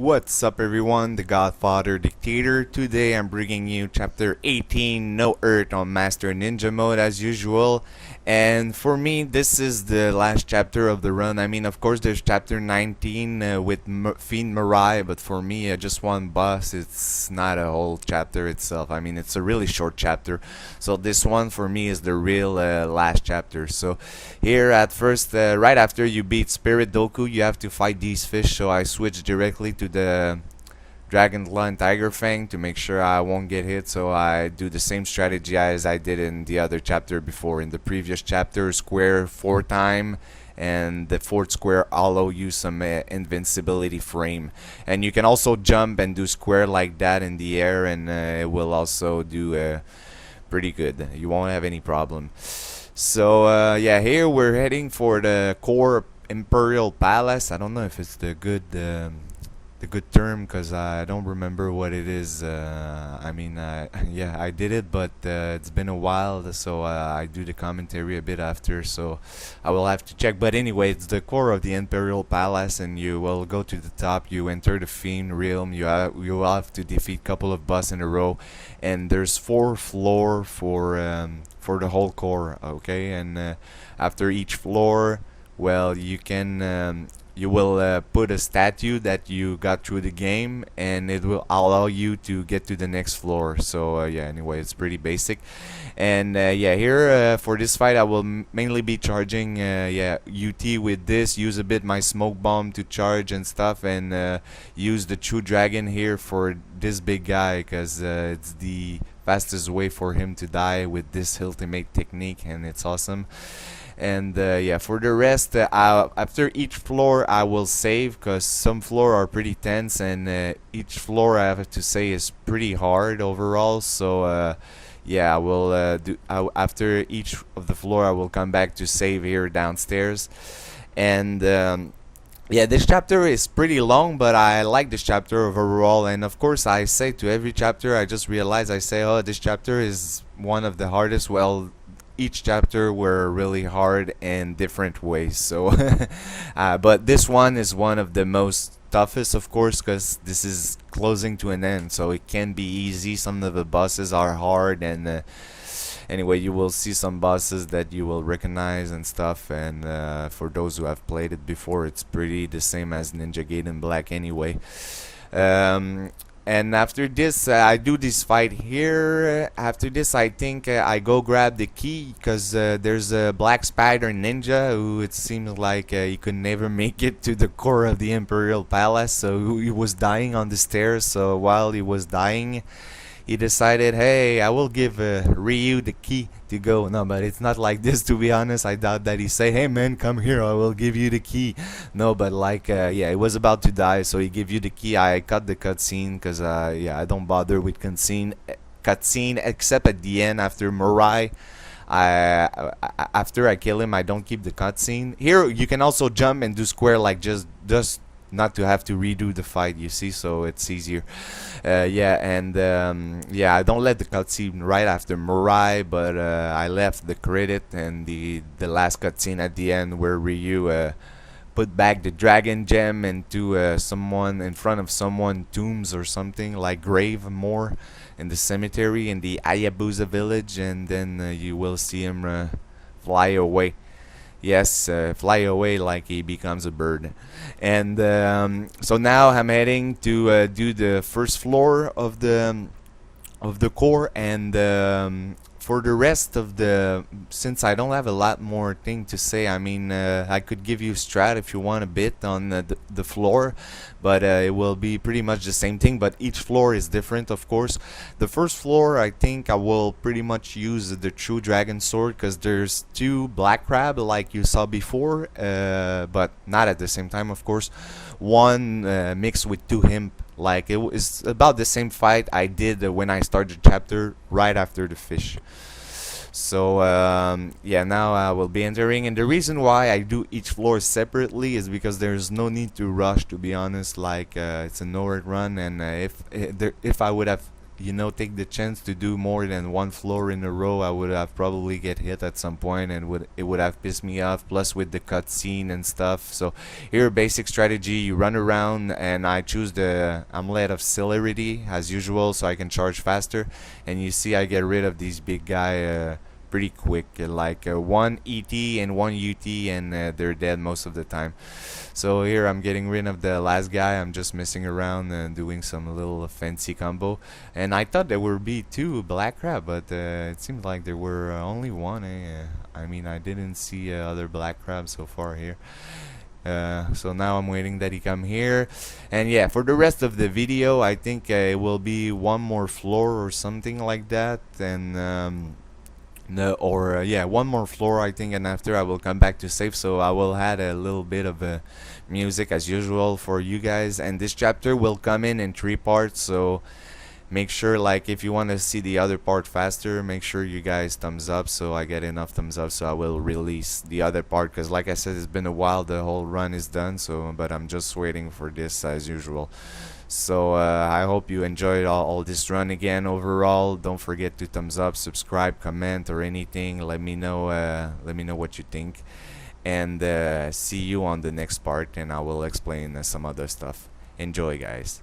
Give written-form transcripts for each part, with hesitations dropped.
What's up everyone, the Godfather Dictator. Today I'm bringing you chapter 18, No Earth on Master Ninja mode as usual. And for me, this is the last chapter of the run. I mean, of course there's chapter 19 with Fiend Mirai, but for me, just one boss. It's not a whole chapter itself. I mean, it's a really short chapter. So this one for me is the real last chapter. So here at first, right after you beat Spirit Doku, you have to fight these fish. So I switched directly to the Dragon Claw and Tiger Fang to make sure I won't get hit, so I do the same strategy as I did in the other chapter before. In the previous chapter, square 4 times, and the 4th square allow you some invincibility frame. And you can also jump and do square like that in the air, and it will also do pretty good. You won't have any problem. So yeah, here we're heading for the core Imperial Palace. I don't know if it's the good term, because I don't remember what it is. I mean, yeah, I did it, but it's been a while, so I do the commentary a bit after, so I will have to check. But anyway, it's the core of the Imperial Palace, and you will go to the top. You enter the Fiend Realm. You will have to defeat a couple of boss in a row, and there's 4 floor for the whole core. Okay, and after each floor, well, you can. You will put a statue that you got through the game, and it will allow you to get to the next floor. So yeah, anyway, it's pretty basic. And yeah, here for this fight I will mainly be charging yeah, UT with this. Use a bit my smoke bomb to charge and stuff, and use the true dragon here for this big guy, because it's the fastest way for him to die with this ultimate technique, and it's awesome. And yeah, for the rest, after each floor I will save, because some floor are pretty tense, and each floor, I have to say, is pretty hard overall. So yeah, I will after each of the floor I will come back to save here downstairs. And yeah, this chapter is pretty long, but I like this chapter overall. And of course, I say to every chapter, I just realize, I say, oh, this chapter is one of the hardest. Well, each chapter were really hard in different ways. So but this one is one of the most toughest, of course, because this is closing to an end, so it can be easy. Some of the bosses are hard, and anyway, you will see some bosses that you will recognize and stuff, and for those who have played it before, it's pretty the same as Ninja Gaiden Black anyway. And after this, I do this fight here. After this, I think I go grab the key, because there's a black spider ninja who, it seems like he could never make it to the core of the Imperial Palace, so he was dying on the stairs. So while he was dying, he decided, hey, I will give Ryu the key to go. No, but it's not like this, to be honest. I doubt that he say, hey man, come here, I will give you the key. No, but like yeah, he was about to die, so he give you the key. I cut the cutscene, because yeah, I don't bother with cutscene except at the end after Mirai. After I kill him, I don't keep the cutscene. Here you can also jump and do square, like just not to have to redo the fight, you see, so it's easier. Yeah, and yeah, I don't let the cutscene right after Mirai, but I left the credit and the last cutscene at the end, where Ryu put back the dragon gem into someone, in front of someone, tombs or something, like grave more, in the cemetery in the Hayabusa village, and then you will see him fly away. Yes, fly away like he becomes a bird. And so now I'm heading to do the first floor of the core, and for the rest of the, since I don't have a lot more thing to say, I mean, I could give you strat if you want a bit on the floor, but it will be pretty much the same thing, but each floor is different, of course. The first floor, I think I will pretty much use the true dragon sword, because there's 2 black crab like you saw before, but not at the same time, of course. One mixed with 2 imp. Like, it was about the same fight I did when I started the chapter right after the fish. So yeah, now I will be entering, and the reason why I do each floor separately is because there's no need to rush, to be honest. Like, it's a no-hurt run, and if I would have take the chance to do more than one floor in a row, I would have probably get hit at some point, and would have pissed me off. Plus with the cutscene and stuff. So here, basic strategy: you run around, and I choose the amulet of celerity as usual, so I can charge faster. And you see, I get rid of these big guy pretty quick, like one ET and one UT, and they're dead most of the time. So here I'm getting rid of the last guy. I'm just messing around and doing some little fancy combo. And I thought there would be two black crab, but it seems like there were only one. I mean, I didn't see other black crabs so far here. So now I'm waiting that he come here. And yeah, for the rest of the video, I think it will be one more floor or something like that. And no, or yeah, one more floor, I think, and after I will come back to save. So I will add a little bit of music as usual for you guys. And this chapter will come in 3 parts. So make sure, like, if you want to see the other part faster, make sure you guys thumbs up, so I get enough thumbs up, so I will release the other part. Because like I said, it's been a while, the whole run is done. So, but I'm just waiting for this as usual. So I hope you enjoyed all this run again. Overall, don't forget to thumbs up, subscribe, comment, or anything. Let me know what you think, and see you on the next part, and I will explain some other stuff. Enjoy, guys.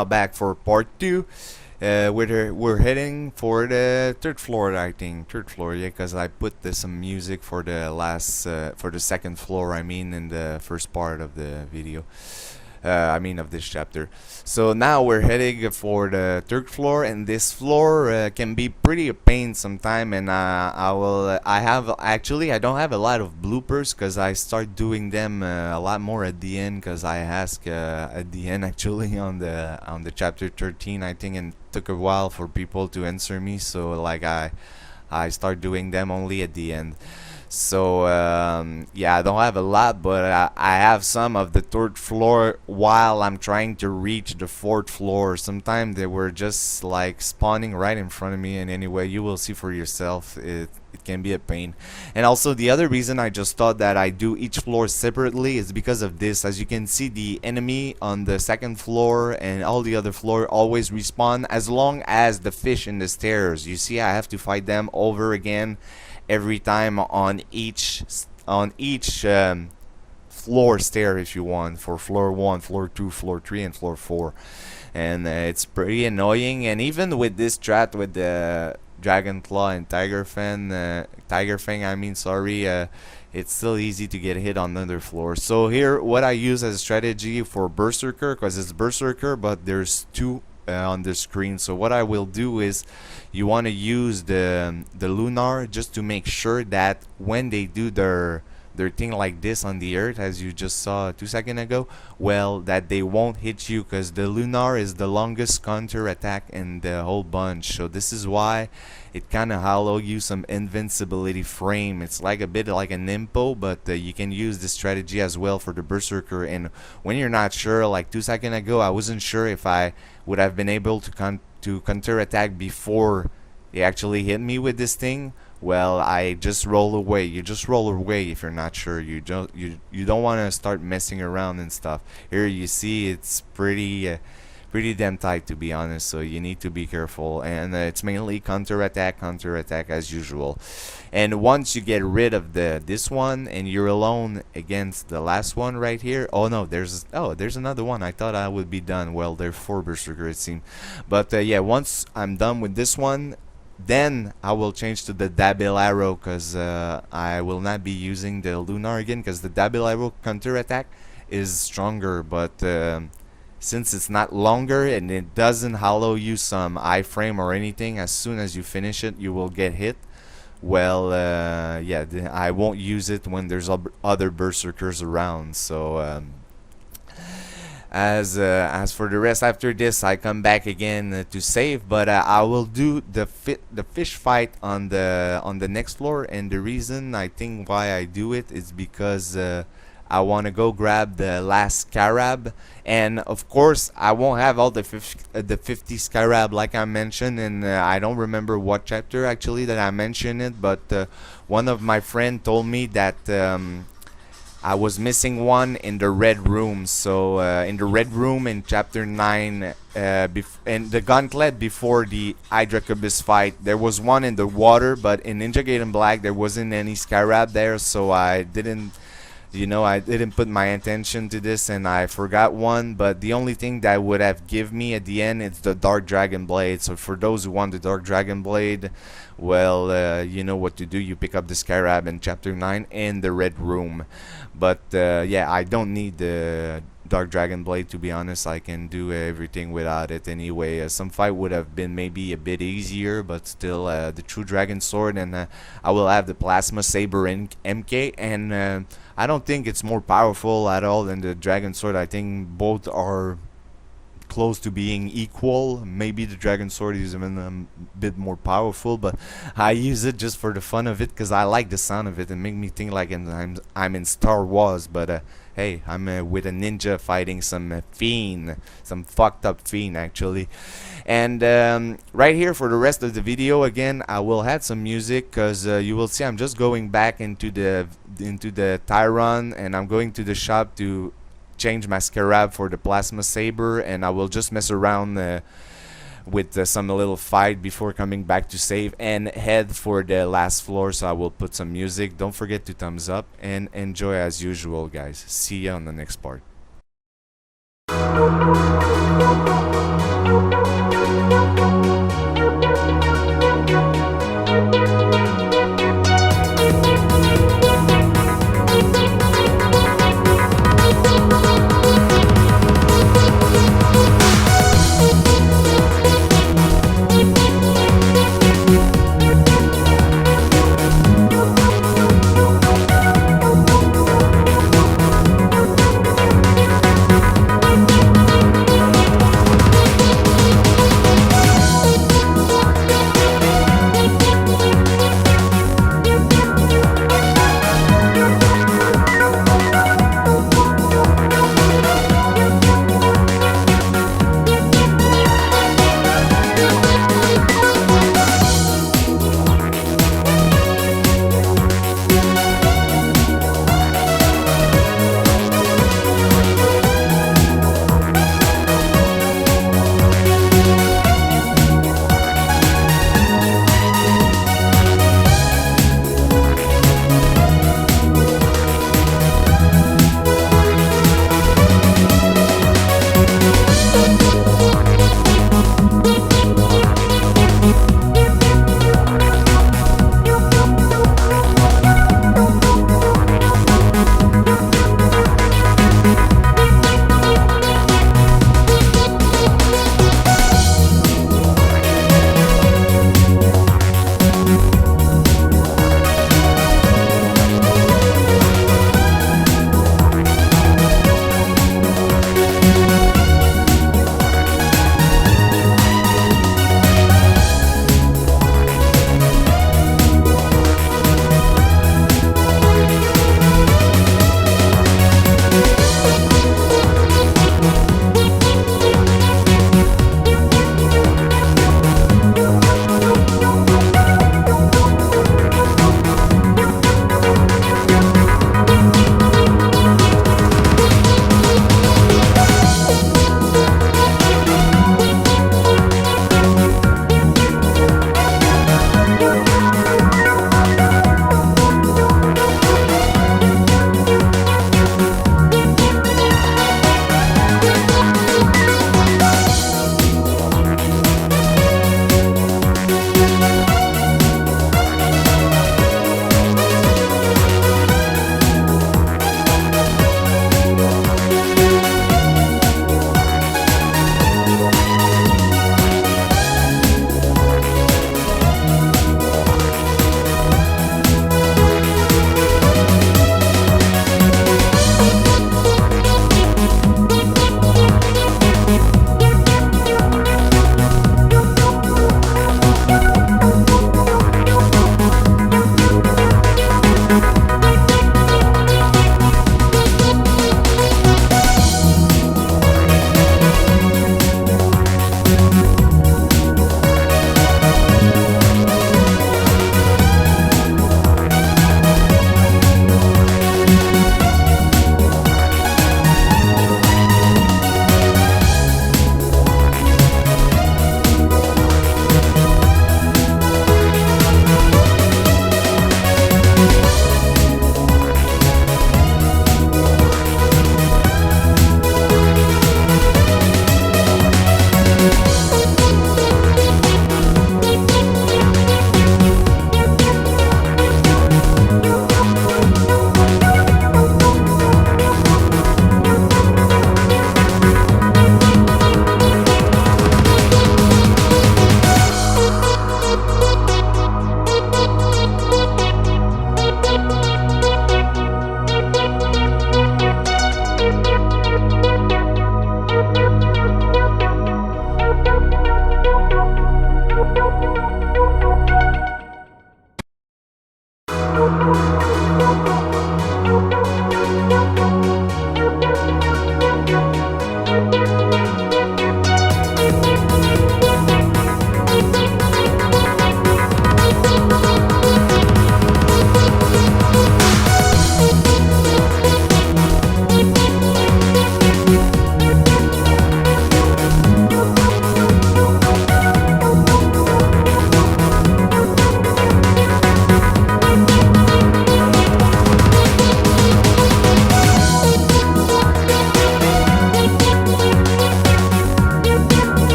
now back for part 2. We're heading for the third floor, I think. Third floor, yeah, because I put some music for the for the second floor, I mean, in the first part of the video. Of this chapter. So now we're heading for the third floor, and this floor can be pretty a pain sometime. And I don't have a lot of bloopers because I start doing them a lot more at the end. Because I ask at the end actually on the chapter 13, I think, and it took a while for people to answer me. So like I start doing them only at the end. So yeah, I don't have a lot, but I have some of the third floor while I'm trying to reach the fourth floor. Sometimes they were just like spawning right in front of me, and anyway, you will see for yourself. It can be a pain. And also the other reason I just thought that I do each floor separately is because of this. As you can see, the enemy on the second floor and all the other floor always respawn as long as the fish in the stairs. You see, I have to fight them over again every time on each floor stair, if you want, for floor 1, floor 2, floor 3, and floor 4. And it's pretty annoying. And even with this strat with the Dragon Claw and Tiger Fang, it's still easy to get hit on another floor. So here, what I use as a strategy for Berserker, because it's Berserker, but there's two on the screen. So what I will do is, you want to use the lunar just to make sure that when they do their thing like this on the earth, as you just saw 2 seconds ago, well, that they won't hit you, because the lunar is the longest counter attack in the whole bunch. So this is why it kind of allow you some invincibility frame. It's like a bit like an impo, but you can use this strategy as well for the Berserker. And when you're not sure, like 2 seconds ago, I wasn't sure if I would have been able to counter attack before they actually hit me with this thing. Well, I just roll away. You just roll away if you're not sure. You don't want to start messing around and stuff. Here you see it's pretty damn tight, to be honest, so you need to be careful. And it's mainly counter attack as usual. And once you get rid of this one and you're alone against the last one right here, there's another one. I thought I would be done. Well, there are 4 Berserker, it seems. But yeah, once I'm done with this one, then I will change to the double arrow, because I will not be using the lunar again, because the double arrow counter attack is stronger. But since it's not longer and it doesn't allow you some iframe or anything, as soon as you finish it you will get hit. Well, yeah, I won't use it when there's other Berserkers around. So as for the rest, after this I come back again to save, but I will do the fish fight on the next floor. And the reason I think why I do it is because I want to go grab the last scarab, and of course I won't have all the 50 scarab like I mentioned, and I don't remember what chapter actually that I mentioned it, but one of my friend told me that I was missing one in the red room. So in the red room in chapter 9, and the gauntlet before the Hydracobus fight, there was one in the water, but in Ninja Gaiden Black there wasn't any scarab there, so I didn't put my attention to this, and I forgot one. But the only thing that would have give me at the end is the Dark Dragon Blade. So for those who want the Dark Dragon Blade, well, you know what to do. You pick up the scarab in chapter 9 in the red room. But yeah, I don't need the Dark Dragon Blade, to be honest. I can do everything without it anyway. Some fight would have been maybe a bit easier, but still the True Dragon Sword, and I will have the Plasma Saber in MK, and I don't think it's more powerful at all than the Dragon Sword. I think both are close to being equal. Maybe the Dragon Sword is even a bit more powerful, but I use it just for the fun of it, because I like the sound of it and make me think like I'm in Star Wars. But hey, I'm with a ninja fighting some fiend, some fucked up fiend actually. And right here for the rest of the video, again I will add some music, because you will see I'm just going back into the Tyron, and I'm going to the shop to change my scarab for the Plasma Saber, and I will just mess around with some little fight before coming back to save and head for the last floor. So I will put some music. Don't forget to thumbs up and enjoy as usual, guys. See you on the next part.